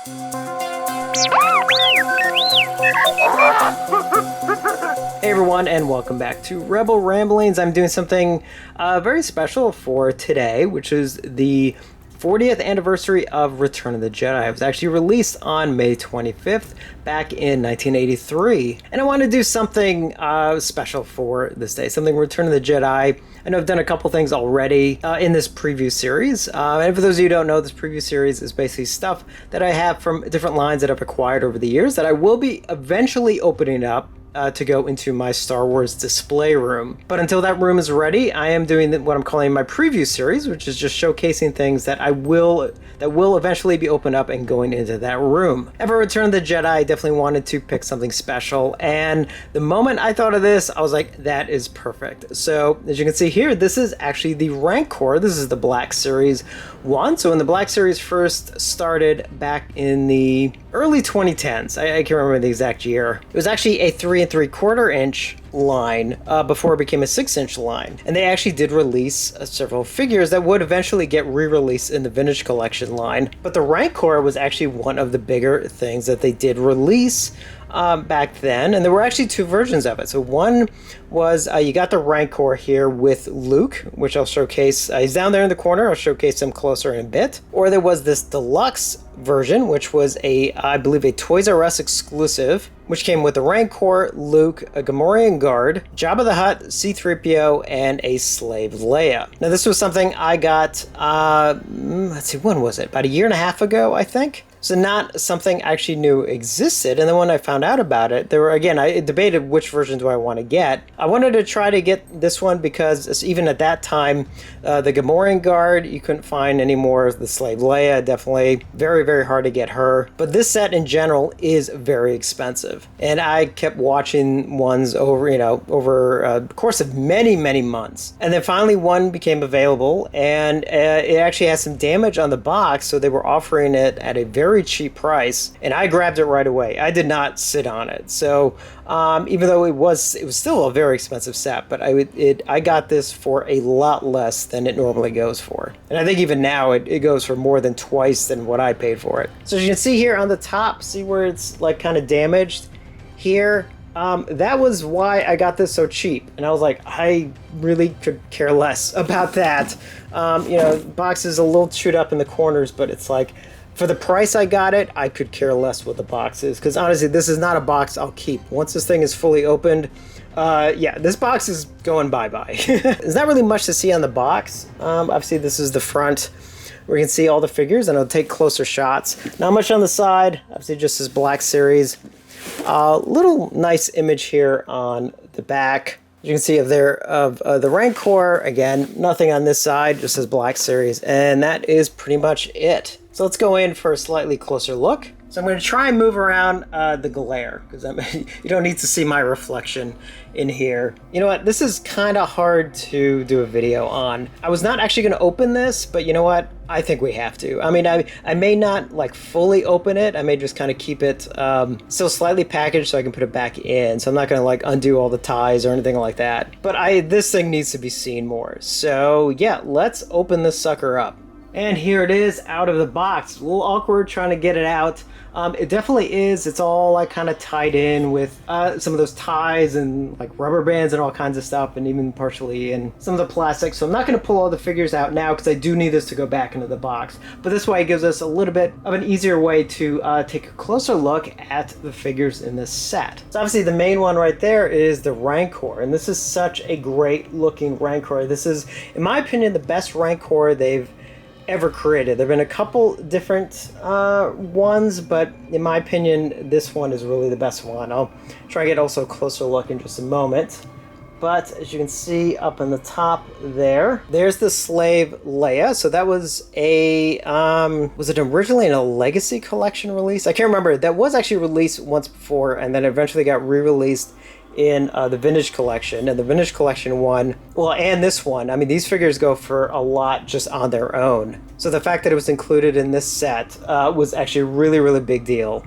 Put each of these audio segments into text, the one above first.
Hey everyone, and welcome back to Rebel Ramblings. I'm doing something very special for today, which is the 40th anniversary of Return of the Jedi. It was actually released on May 25th, back in 1983. And I want to do something special for this day, something Return of the Jedi. I know I've done a couple things already in this preview series. And for those of you who don't know, this preview series is basically stuff that I have from different lines that I've acquired over the years that I will be eventually opening up to go into my Star Wars display room. But until that room is ready, I am doing what I'm calling my preview series, which is just showcasing things that will eventually be opened up and going into that room. And for Return of the Jedi, I definitely wanted to pick something special, and the moment I thought of this, I was like, that is perfect. So as you can see here, this is actually the Rancor. This is the Black Series 1. So when the Black Series first started back in the early 2010s, I can't remember the exact year, it was actually a 3 3/4 inch line before it became a 6-inch line. And they actually did release several figures that would eventually get re-released in the Vintage Collection line. But the Rancor was actually one of the bigger things that they did release back then, and there were actually two versions of it. So one was you got the Rancor here with Luke, which I'll showcase. He's down there in the corner. I'll showcase him closer in a bit. Or there was this deluxe version, which was I believe a Toys R Us exclusive, which came with the Rancor, Luke, a Gamorrean guard, Jabba the Hutt, C-3PO, and a slave Leia. Now this was something I got, let's see, when was it? About a year and a half ago, I think. So not something I actually knew existed. And then when I found out about it, I debated which version do I want to get. I wanted to try to get this one because even at that time, the Gamorrean guard, you couldn't find any more. The slave Leia, definitely very, very hard to get her. But this set in general is very expensive. And I kept watching ones over the course of many, many months. And then finally one became available, and it actually has some damage on the box. So they were offering it at a very cheap price, and I grabbed it right away. I did not sit on it. So even though it was still a very expensive set, but I got this for a lot less than it normally goes for. And I think even now it goes for more than twice than what I paid for it. So as you can see here on the top, see where it's like kind of damaged here? That was why I got this so cheap. And I was like, I really could care less about that. The box is a little chewed up in the corners, but it's like, for the price I got it, I could care less what the box is. Because honestly, this is not a box I'll keep. Once this thing is fully opened, this box is going bye-bye. There's not really much to see on the box. Obviously, this is the front where you can see all the figures, and I'll take closer shots. Not much on the side. Obviously, just this Black Series. Little nice image here on the back. As you can see of the Rancor, again, nothing on this side, just says Black Series, and that is pretty much it. So let's go in for a slightly closer look. So I'm going to try and move around the glare, because you don't need to see my reflection in here. You know what? This is kind of hard to do a video on. I was not actually going to open this, but you know what? I think we have to. I mean, I may not like fully open it. I may just kind of keep it still slightly packaged so I can put it back in. So I'm not going to like undo all the ties or anything like that. But this thing needs to be seen more. So yeah, let's open this sucker up. And here it is out of the box. A little awkward trying to get it out. It definitely is. It's all like kind of tied in with some of those ties and like rubber bands and all kinds of stuff, and even partially in some of the plastic. So I'm not going to pull all the figures out now because I do need this to go back into the box. But this way it gives us a little bit of an easier way to take a closer look at the figures in this set. So obviously the main one right there is the Rancor, and this is such a great looking Rancor. This is, in my opinion, the best Rancor they've ever created. There have been a couple different ones, but in my opinion, this one is really the best one. I'll try to get also a closer look in just a moment. But as you can see up on the top there's the slave Leia. So that was was it originally in a Legacy Collection release? I can't remember. That was actually released once before, and then eventually got re-released in the Vintage Collection. And the Vintage Collection one, well, and this one, I mean, these figures go for a lot just on their own. So the fact that it was included in this set was actually a really, really big deal.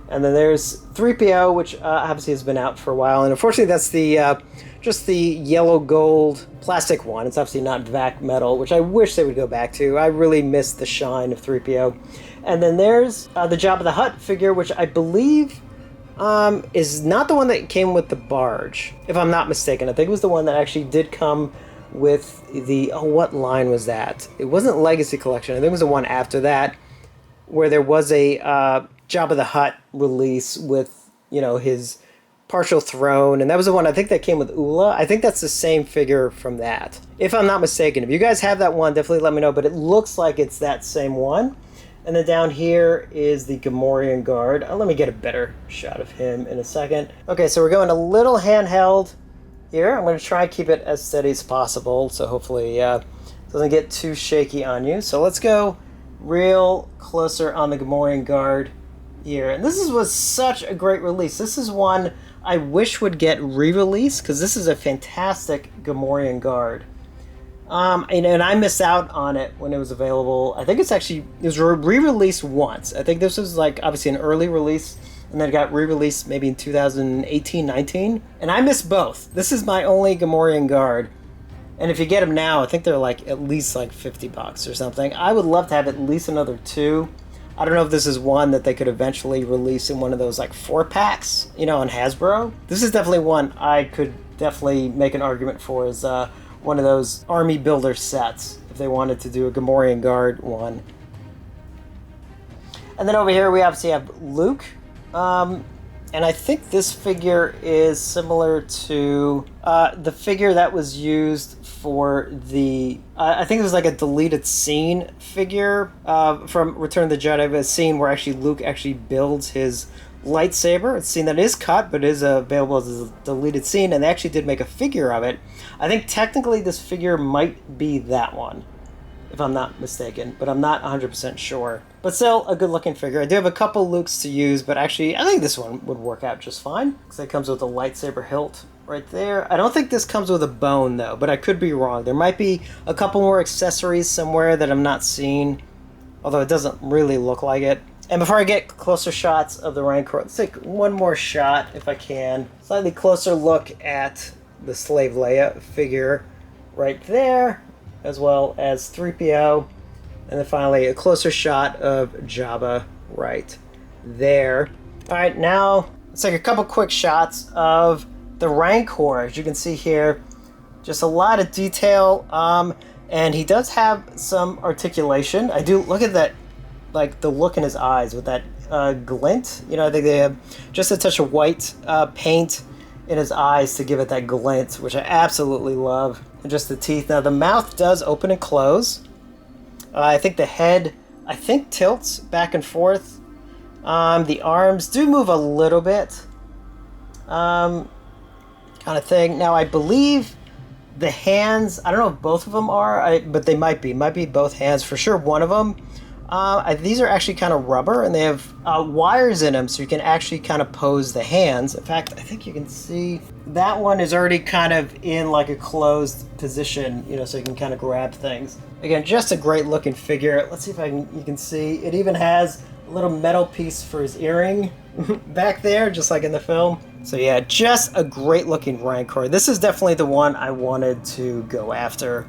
And then there's 3PO, which obviously has been out for a while. And unfortunately, that's the just the yellow gold plastic one. It's obviously not vac metal, which I wish they would go back to. I really miss the shine of 3PO. And then there's the Jabba the Hutt figure, which I believe is not the one that came with the barge, if I'm not mistaken. I think it was the one that actually did come with the... Oh, what line was that? It wasn't Legacy Collection. I think it was the one after that, where there was a Jabba the Hutt release with, you know, his partial throne, and that was the one I think that came with Ula. I think that's the same figure from that, if I'm not mistaken. If you guys have that one, definitely let me know, but it looks like it's that same one. And then down here is the Gamorrean Guard. Let me get a better shot of him in a second. Okay, so we're going a little handheld here. I'm going to try and keep it as steady as possible, so hopefully it doesn't get too shaky on you. So let's go real closer on the Gamorrean Guard here. And this was such a great release. This is one I wish would get re-released, because this is a fantastic Gamorrean Guard. And I missed out on it when it was available. I think it was re-released once. I think this was like obviously an early release, and then it got re-released maybe in 2018-19. And I missed both. This is my only Gamorrean Guard. And if you get them now, I think they're like at least like $50 or something. I would love to have at least another two. I don't know if this is one that they could eventually release in one of those like 4-packs, you know, on Hasbro. This is definitely one I could definitely make an argument for as one of those army builder sets if they wanted to do a Gamorrean Guard one. And then over here we obviously have Luke. And I think this figure is similar to the figure that was used for the... I think it was like a deleted scene figure from Return of the Jedi, a scene where actually Luke actually builds his lightsaber. It's a scene that is cut, but is available as a deleted scene, and they actually did make a figure of it. I think technically this figure might be that one, if I'm not mistaken, but I'm not 100% sure. But still, a good-looking figure. I do have a couple Lukes to use, but actually, I think this one would work out just fine, because it comes with a lightsaber hilt right there. I don't think this comes with a bone, though, but I could be wrong. There might be a couple more accessories somewhere that I'm not seeing, although it doesn't really look like it. And before I get closer shots of the Rancor, let's take one more shot, if I can. Slightly closer look at the Slave Leia figure right there, as well as 3PO. And then finally, a closer shot of Jabba right there. All right, now let's take a couple quick shots of the Rancor. As you can see here, just a lot of detail. And he does have some articulation. I do look at that, like the look in his eyes with that glint. You know, I think they have just a touch of white paint in his eyes to give it that glint, which I absolutely love. And just the teeth. Now the mouth does open and close. I think the head, tilts back and forth. The arms do move a little bit. Kind of thing. Now I believe the hands, I don't know if both of them are, but they might be. Might be both hands. For sure one of them. These are actually kind of rubber, and they have wires in them, so you can actually kind of pose the hands. In fact, I think you can see that one is already kind of in like a closed position, you know, so you can kind of grab things. Again, just a great looking figure. Let's see if you can see. It even has a little metal piece for his earring back there, just like in the film. So yeah, just a great looking Rancor. This is definitely the one I wanted to go after.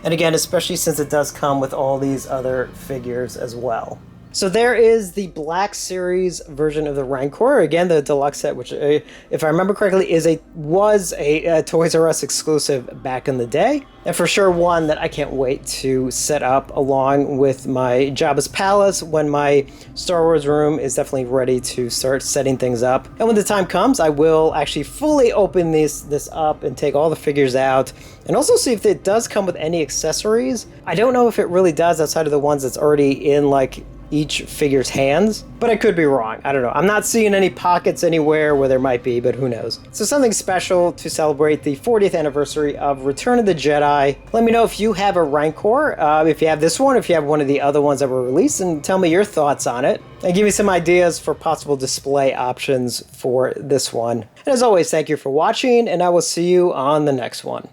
And again, especially since it does come with all these other figures as well. So there is the Black Series version of the Rancor. Again, the deluxe set, which, if I remember correctly, was a Toys R Us exclusive back in the day. And for sure one that I can't wait to set up along with my Jabba's Palace when my Star Wars room is definitely ready to start setting things up. And when the time comes, I will actually fully open this up and take all the figures out. And also see if it does come with any accessories. I don't know if it really does outside of the ones that's already in like each figure's hands, but I could be wrong. I don't know. I'm not seeing any pockets anywhere where there might be, but who knows. So something special to celebrate the 40th anniversary of Return of the Jedi. Let me know if you have a Rancor, if you have this one, if you have one of the other ones that were released, and tell me your thoughts on it. And give me some ideas for possible display options for this one. And as always, thank you for watching, and I will see you on the next one.